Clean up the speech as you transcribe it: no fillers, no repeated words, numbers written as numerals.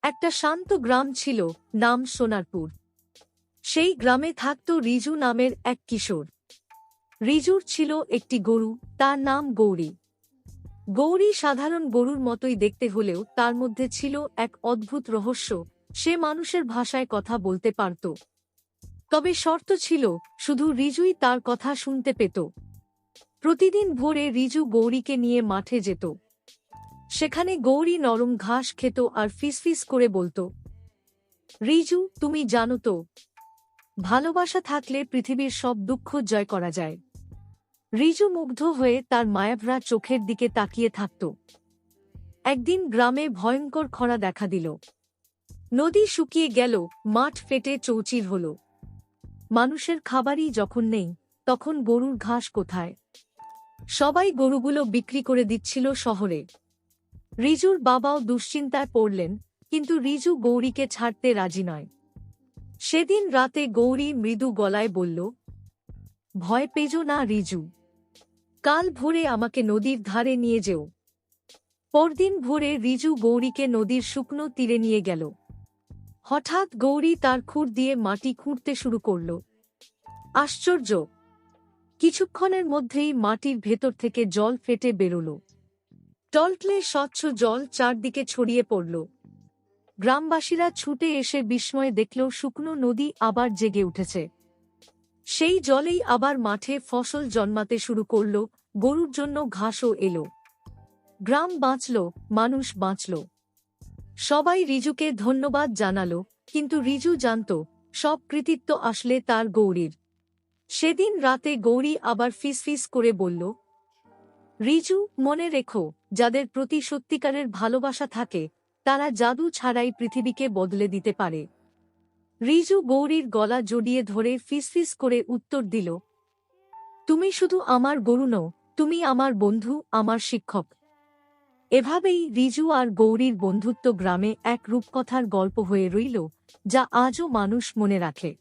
একটা শান্ত গ্রাম ছিল, নাম সোনারপুর। সেই গ্রামে থাকত রিজু নামের এক কিশোর। রিজুর ছিল একটি গরু, তার নাম গৌরী। গৌরী সাধারণ গরুর মতোই দেখতে হলেও তার মধ্যে ছিল এক অদ্ভুত রহস্য। সে মানুষের ভাষায় কথা বলতে পারত। তবে শর্ত ছিল, শুধু রিজুই তার কথা শুনতে পেত। প্রতিদিন ভোরে রিজু গৌরীকে নিয়ে মাঠে যেত। সেখানে গৌরী নরম ঘাস খেত আর ফিসফিস করে বলত, রিজু, তুমি জানো তো, ভালোবাসা থাকলে পৃথিবীর সব দুঃখ জয় করা যায়। রিজু মুগ্ধ হয়ে তার মায়াভরা চোখের দিকে তাকিয়ে থাকত। একদিন গ্রামে ভয়ঙ্কর খরা দেখা দিল। নদী শুকিয়ে গেল, মাঠ ফেটে চৌচির হল। মানুষের খাবারই যখন নেই, তখন গরুর ঘাস কোথায়? সবাই গরুগুলো বিক্রি করে দিচ্ছিল শহরে। রিজুর বাবাও দুশ্চিন্তায় পড়লেন, কিন্তু রিজু গৌরীকে ছাড়তে রাজি নয়। সেদিন রাতে গৌরী মৃদু গলায় বলল, ভয় পেজো না রিজু, কাল ভোরে আমাকে নদীর ধারে নিয়ে যেও। পরদিন ভোরে রিজু গৌরীকে নদীর শুকনো তীরে নিয়ে গেল। হঠাৎ গৌরী তার খুর দিয়ে মাটি খুঁড়তে শুরু করল। আশ্চর্য! কিছুক্ষণের মধ্যেই মাটির ভেতর থেকে জল ফেটে বেরোল। টলটলে স্বচ্ছ জল চারদিকে ছড়িয়ে পড়ল। গ্রামবাসীরা ছুটে এসে বিস্ময়ে দেখল শুকনো নদী আবার জেগে উঠেছে। সেই জলেই আবার মাঠে ফসল জন্মাতে শুরু করল, গরুর জন্য ঘাসও এলো। গ্রাম বাঁচল, মানুষ বাঁচল। সবাই রিজুকে ধন্যবাদ জানালো, কিন্তু রিজু জানত, সব কৃতিত্ব আসলে তার গৌরীর। সেদিন রাতে গৌরী আবার ফিসফিস করে বলল, রিজু, মনে রেখো, যাদের প্রতি সত্যিকারের ভালোবাসা থাকে, তারা জাদু ছাড়াই পৃথিবীকে বদলে দিতে পারে। রিজু গৌরীর গলা জড়িয়ে ধরে ফিসফিস করে উত্তর দিল, তুমি শুধু আমার গরু নও, তুমি আমার বন্ধু, আমার শিক্ষক। এভাবেই রিজু আর গৌরীর বন্ধুত্ব গ্রামে এক রূপকথার গল্প হয়ে রইল, যা আজও মানুষ মনে রাখে।